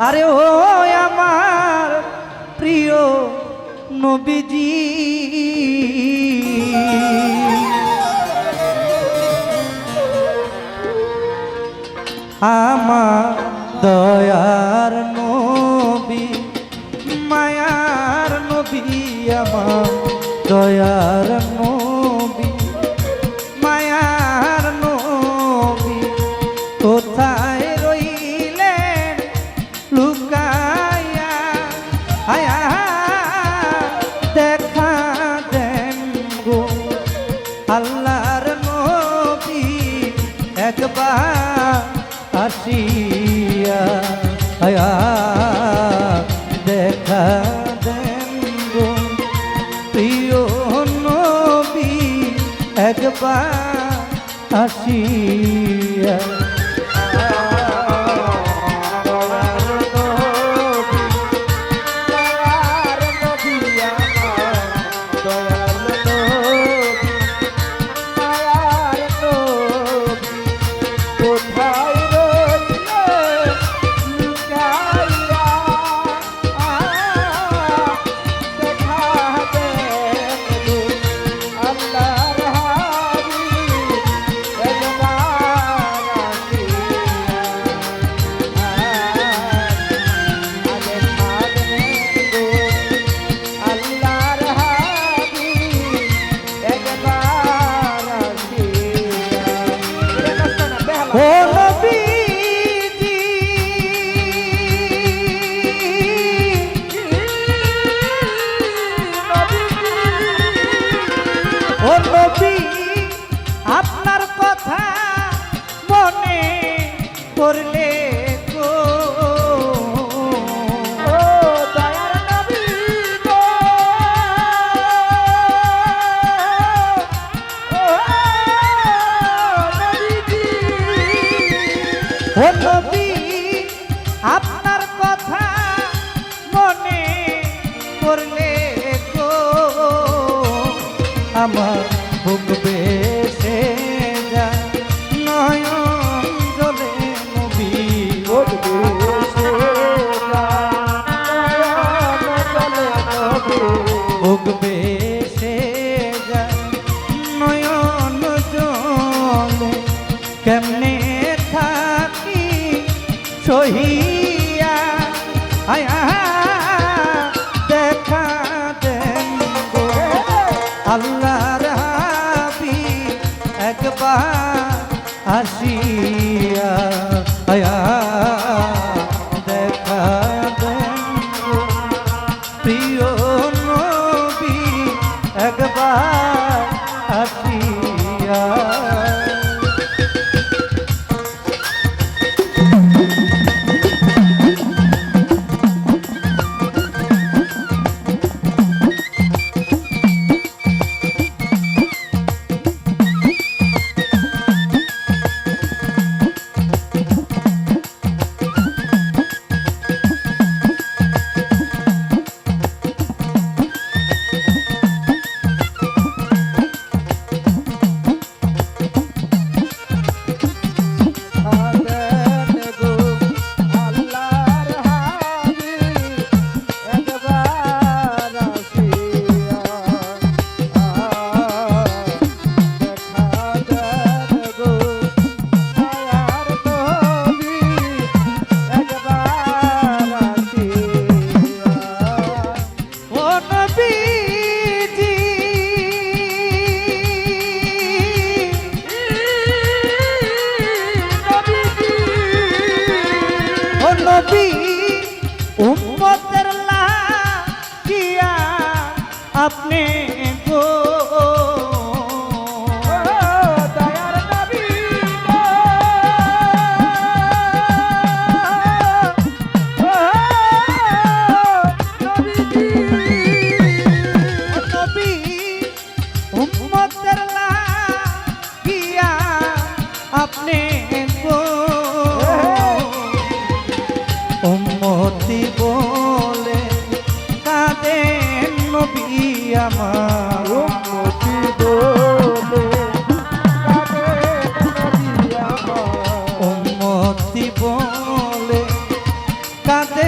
আরে ও আমার প্রিয় নবীজি আমার দয়ার নবী মায়ার নবী আমার দয়ার নবী মায়ার নবী কোথায় রইলেন লুকায়া আয়া দেখা দেন গো আল্লাহর নবী একবার আসিয়া আয়া দেখা দেন গো প্রিয় নবী একবার আসিয়া আপনার কথা মনে করলে গো দয়ার নবী গো ও নবী আপনার কথা মনে করলে গো আমার ভুগবে সে যা নয়ন জলে নবী ভুগবে সে যা নয়ন জলে নবী ভুগবে সে যা নয়ন জলে কেমনে থাকি সহিয়া আয়া দেখা দেন গো আল্লাহর হাবিব একবার আসিয়া আয়া দেখা দেন গো প্রিয় নবী একবার আসিয়া উম্মতের লাগিয়া আপনি গো দয়ার নবী গো নবী উম্মতের লাগিয়া আপনি গো উম্মতি বলে কাঁদেন নবী আমার উম্মতি বলে কাঁদেন নবী আমার উম্মতি বলে কাঁদেন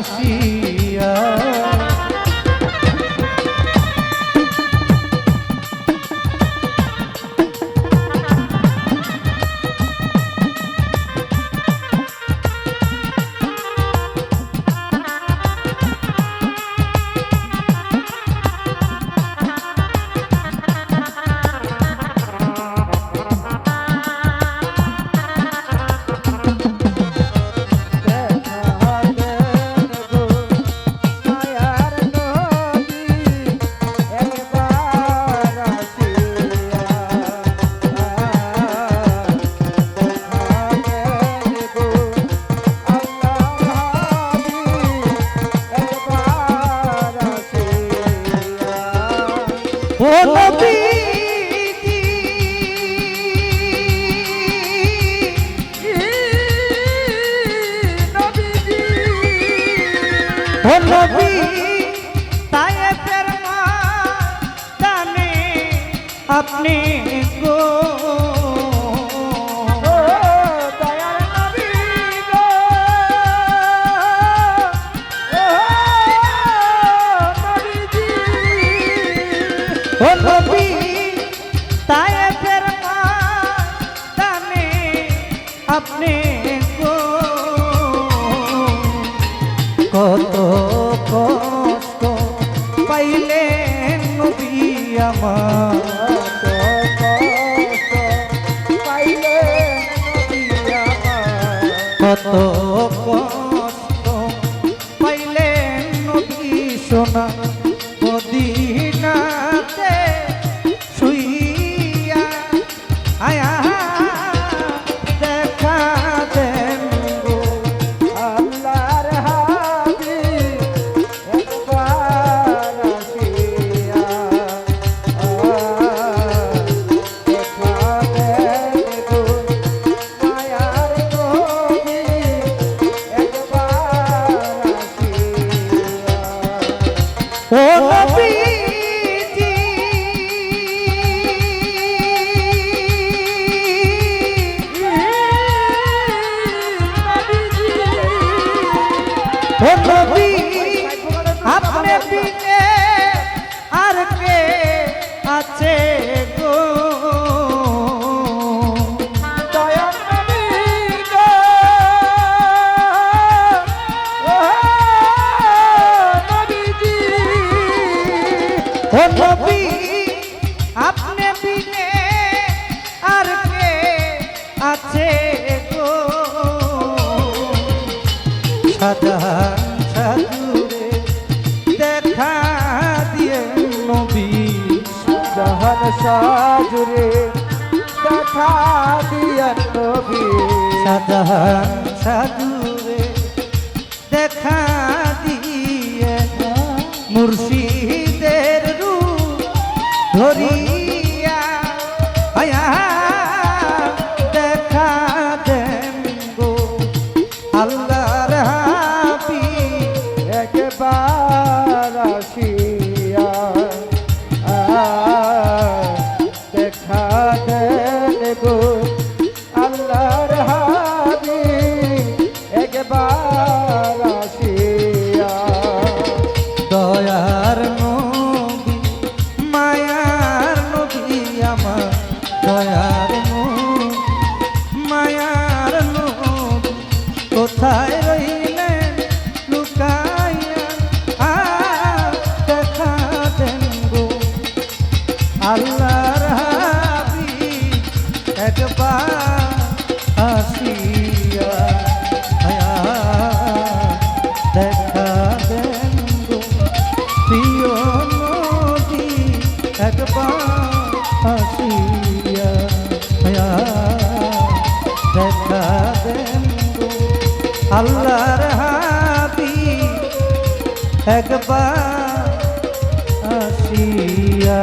আসিয়া ও নবীজি ও নবী তায়েফের ময়দানে আপনি গো দয়ার নবী গো নবীজি ও নবী তায়েফের ময়দানে আপনি গো কত কষ্ট পাইলেন নবী আমার কত কষ্ট পাইলেন নবী সোনা মদিনাতে শুইয়া আয়া দেখা দেন গো আল্লাহর হাবিব একবার আসিয়া দেখা দেন গো মায়ার নবী একবার আসিয়া ও নবীজি ও নবী আপনি বিনে আর কে আছে গো দয়ার নবী গো নবীজি ও নবী আপনি বিনে আর কে আছে গো সাজান সাজুরে দেখা দিয়ে নবী জাহান সাজুরে দেখা দিয়া নবী সাজান সাজুরে দেখা দিয়ে মুর্শিদের রূপ ধরিয়া আয়া দেখা দেন গো আল্লাহর হাবিব একবার আসিয়া দেখা দেন গো আল্লাহর হাবিব একবার আসিয়া দয়ার নবী মায়ার নবী আমার দয়ার নবী মায়ার নবী কোথায় রইলেন লুকাইয়া দেখা দেন গো আল্লাহর হাবিব একবার আসিয়া দেখা দেন গো প্রিয় নদী একবার আসিয়া দেখা দেন গো আল্লাহর হাবিব একবার আসিয়া